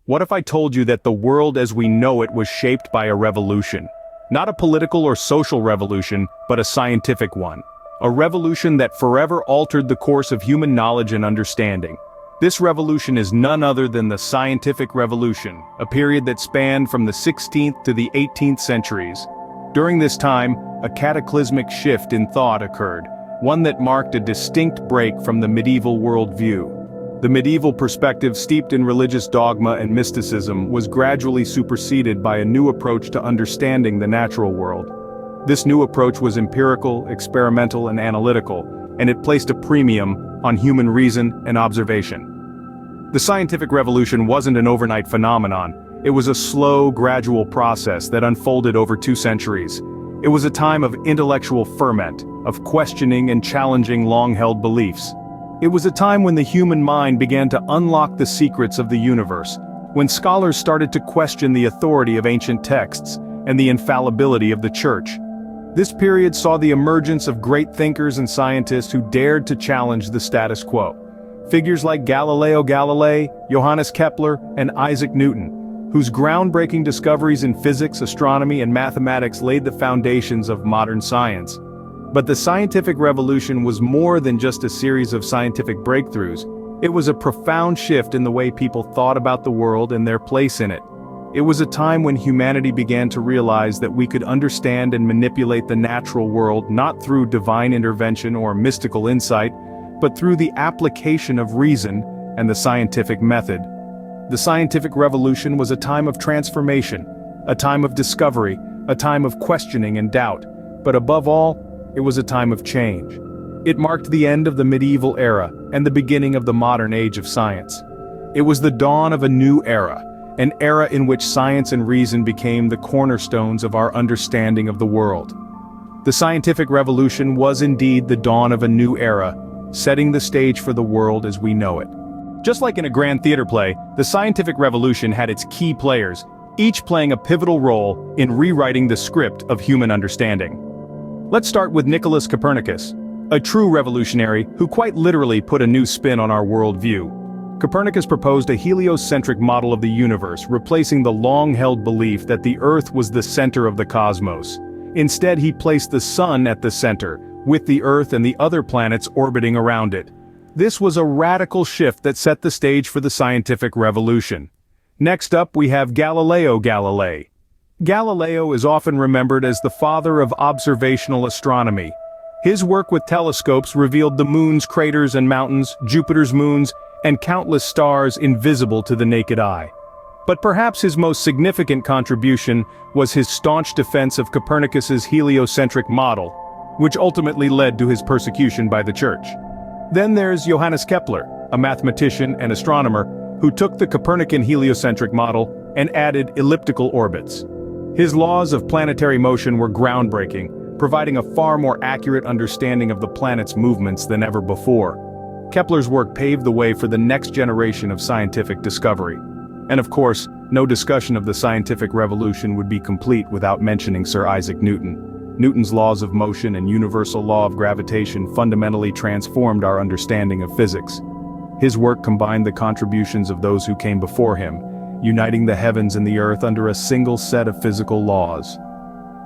What if I told you that the world as we know it was shaped by a revolution? Not a political or social revolution, but a scientific one. A revolution that forever altered the course of human knowledge and understanding. This revolution is none other than the scientific revolution, a period that spanned from the 16th to the 18th centuries. During this time, a cataclysmic shift in thought occurred, one that marked a distinct break from the medieval worldview. The medieval perspective steeped in religious dogma and mysticism was gradually superseded by a new approach to understanding the natural world. This new approach was empirical, experimental, and analytical, and it placed a premium on human reason and observation. The scientific revolution wasn't an overnight phenomenon. It was a slow, gradual process that unfolded over 2 centuries. It was a time of intellectual ferment, of questioning and challenging long-held beliefs. It was a time when the human mind began to unlock the secrets of the universe, when scholars started to question the authority of ancient texts and the infallibility of the church. This period saw the emergence of great thinkers and scientists who dared to challenge the status quo. Figures like Galileo Galilei, Johannes Kepler, and Isaac Newton, whose groundbreaking discoveries in physics, astronomy, and mathematics laid the foundations of modern science. But the scientific revolution was more than just a series of scientific breakthroughs. It was a profound shift in the way people thought about the world and their place in it. It was a time when humanity began to realize that we could understand and manipulate the natural world not through divine intervention or mystical insight, but through the application of reason and the scientific method. The scientific revolution was a time of transformation, a time of discovery, a time of questioning and doubt, but above all, it was a time of change. It marked the end of the medieval era and the beginning of the modern age of science. It was the dawn of a new era, an era in which science and reason became the cornerstones of our understanding of the world. The scientific revolution was indeed the dawn of a new era, setting the stage for the world as we know it. Just like in a grand theater play, the scientific revolution had its key players, each playing a pivotal role in rewriting the script of human understanding. Let's start with Nicholas Copernicus, a true revolutionary who quite literally put a new spin on our worldview. Copernicus proposed a heliocentric model of the universe, replacing the long-held belief that the Earth was the center of the cosmos. Instead, he placed the Sun at the center, with the Earth and the other planets orbiting around it. This was a radical shift that set the stage for the scientific revolution. Next up, we have Galileo Galilei. Galileo is often remembered as the father of observational astronomy. His work with telescopes revealed the moon's craters and mountains, Jupiter's moons, and countless stars invisible to the naked eye. But perhaps his most significant contribution was his staunch defense of Copernicus's heliocentric model, which ultimately led to his persecution by the church. Then there's Johannes Kepler, a mathematician and astronomer, who took the Copernican heliocentric model and added elliptical orbits. His laws of planetary motion were groundbreaking, providing a far more accurate understanding of the planet's movements than ever before. Kepler's work paved the way for the next generation of scientific discovery. And of course, no discussion of the scientific revolution would be complete without mentioning Sir Isaac Newton. Newton's laws of motion and universal law of gravitation fundamentally transformed our understanding of physics. His work combined the contributions of those who came before him, uniting the heavens and the earth under a single set of physical laws.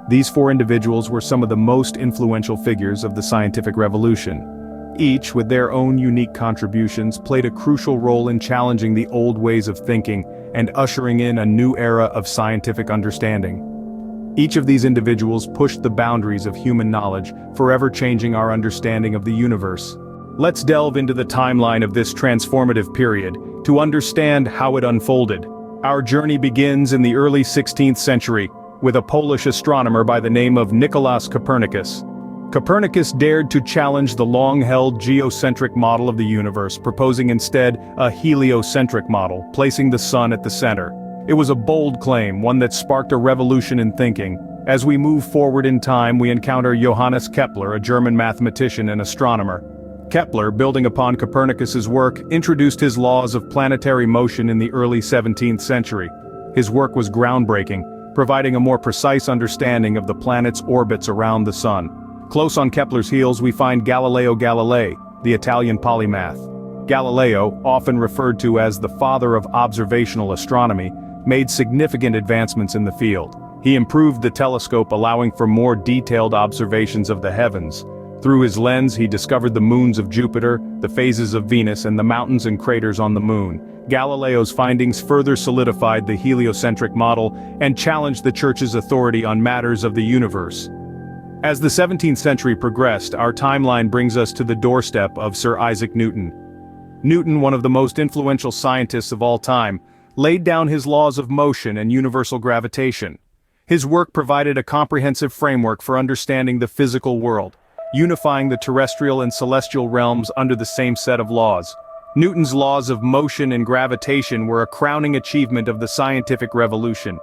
These 4 individuals were some of the most influential figures of the scientific revolution. Each, with their own unique contributions, played a crucial role in challenging the old ways of thinking and ushering in a new era of scientific understanding. Each of these individuals pushed the boundaries of human knowledge, forever changing our understanding of the universe. Let's delve into the timeline of this transformative period to understand how it unfolded. Our journey begins in the early 16th century, with a Polish astronomer by the name of Nicolaus Copernicus. Copernicus dared to challenge the long-held geocentric model of the universe, proposing instead a heliocentric model, placing the sun at the center. It was a bold claim, one that sparked a revolution in thinking. As we move forward in time, we encounter Johannes Kepler, a German mathematician and astronomer. Kepler, building upon Copernicus's work, introduced his laws of planetary motion in the early 17th century. His work was groundbreaking, providing a more precise understanding of the planet's orbits around the sun. Close on Kepler's heels we find Galileo Galilei, the Italian polymath. Galileo, often referred to as the father of observational astronomy, made significant advancements in the field. He improved the telescope, allowing for more detailed observations of the heavens. Through his lens, he discovered the moons of Jupiter, the phases of Venus, and the mountains and craters on the moon. Galileo's findings further solidified the heliocentric model and challenged the Church's authority on matters of the universe. As the 17th century progressed, our timeline brings us to the doorstep of Sir Isaac Newton. Newton, one of the most influential scientists of all time, laid down his laws of motion and universal gravitation. His work provided a comprehensive framework for understanding the physical world, unifying the terrestrial and celestial realms under the same set of laws. Newton's laws of motion and gravitation were a crowning achievement of the scientific revolution.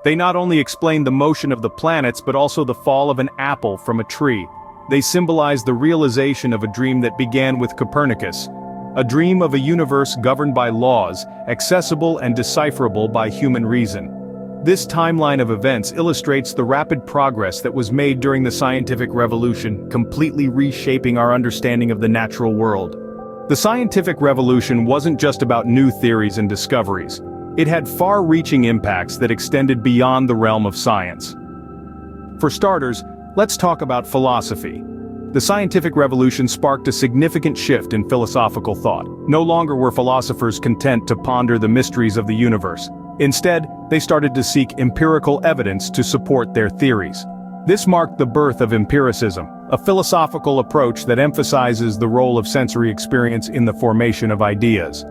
They not only explained the motion of the planets but also the fall of an apple from a tree. They symbolized the realization of a dream that began with Copernicus, a dream of a universe governed by laws, accessible and decipherable by human reason. This timeline of events illustrates the rapid progress that was made during the scientific revolution, completely reshaping our understanding of the natural world. The scientific revolution wasn't just about new theories and discoveries. It had far-reaching impacts that extended beyond the realm of science. For starters, let's talk about philosophy. The scientific revolution sparked a significant shift in philosophical thought. No longer were philosophers content to ponder the mysteries of the universe. Instead, they started to seek empirical evidence to support their theories. This marked the birth of empiricism, a philosophical approach that emphasizes the role of sensory experience in the formation of ideas.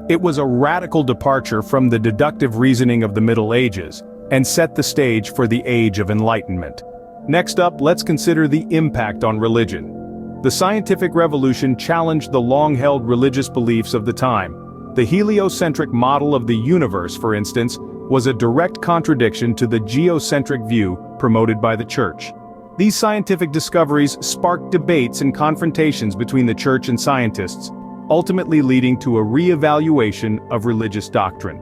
It was a radical departure from the deductive reasoning of the Middle Ages, and set the stage for the Age of Enlightenment. Next up, let's consider the impact on religion. The scientific revolution challenged the long-held religious beliefs of the time. The heliocentric model of the universe, for instance, was a direct contradiction to the geocentric view promoted by the Church. These scientific discoveries sparked debates and confrontations between the Church and scientists, ultimately leading to a re-evaluation of religious doctrine.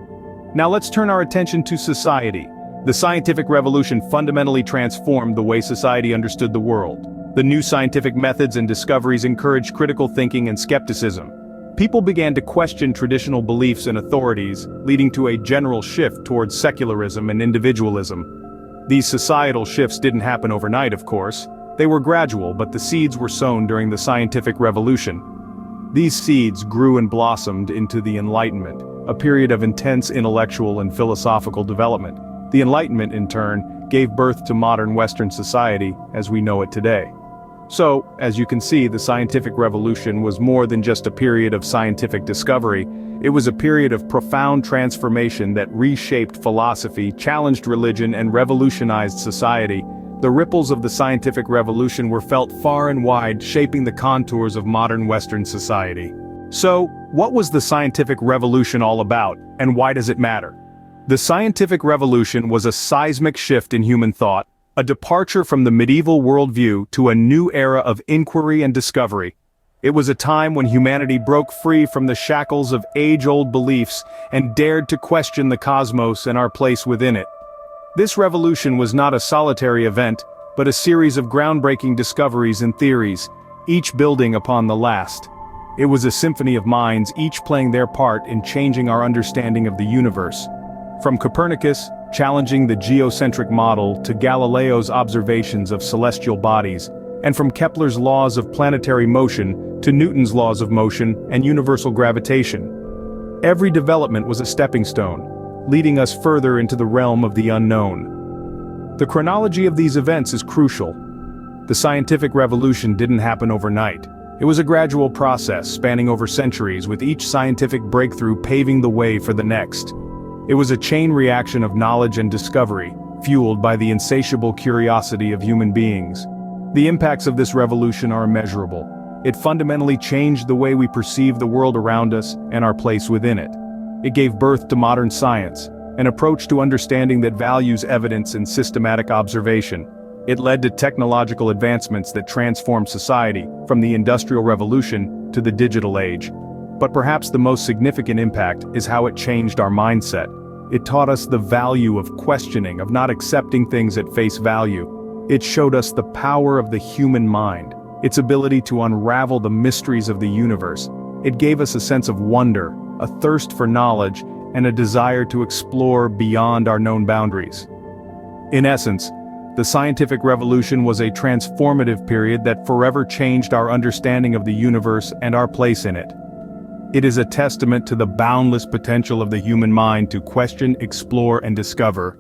Now let's turn our attention to society. The scientific revolution fundamentally transformed the way society understood the world. The new scientific methods and discoveries encouraged critical thinking and skepticism. People began to question traditional beliefs and authorities, leading to a general shift towards secularism and individualism. These societal shifts didn't happen overnight, of course. They were gradual, but the seeds were sown during the scientific revolution. These seeds grew and blossomed into the Enlightenment, a period of intense intellectual and philosophical development. The Enlightenment, in turn, gave birth to modern Western society as we know it today. So, as you can see, the scientific revolution was more than just a period of scientific discovery. It was a period of profound transformation that reshaped philosophy, challenged religion, and revolutionized society. The ripples of the scientific revolution were felt far and wide, shaping the contours of modern Western society. So, what was the scientific revolution all about, and why does it matter? The scientific revolution was a seismic shift in human thought, a departure from the medieval worldview to a new era of inquiry and discovery. It was a time when humanity broke free from the shackles of age-old beliefs and dared to question the cosmos and our place within it. This revolution was not a solitary event, but a series of groundbreaking discoveries and theories, each building upon the last. It was a symphony of minds, each playing their part in changing our understanding of the universe. From Copernicus, challenging the geocentric model, to Galileo's observations of celestial bodies, and from Kepler's laws of planetary motion to Newton's laws of motion and universal gravitation. Every development was a stepping stone, leading us further into the realm of the unknown. The chronology of these events is crucial. The scientific revolution didn't happen overnight. It was a gradual process spanning over centuries, with each scientific breakthrough paving the way for the next. It was a chain reaction of knowledge and discovery, fueled by the insatiable curiosity of human beings. The impacts of this revolution are immeasurable. It fundamentally changed the way we perceive the world around us and our place within it. It gave birth to modern science, an approach to understanding that values evidence and systematic observation. It led to technological advancements that transformed society, from the Industrial Revolution to the digital age. But perhaps the most significant impact is how it changed our mindset. It taught us the value of questioning, of not accepting things at face value. It showed us the power of the human mind, its ability to unravel the mysteries of the universe. It gave us a sense of wonder, a thirst for knowledge, and a desire to explore beyond our known boundaries. In essence, the scientific revolution was a transformative period that forever changed our understanding of the universe and our place in it. It is a testament to the boundless potential of the human mind to question, explore, and discover,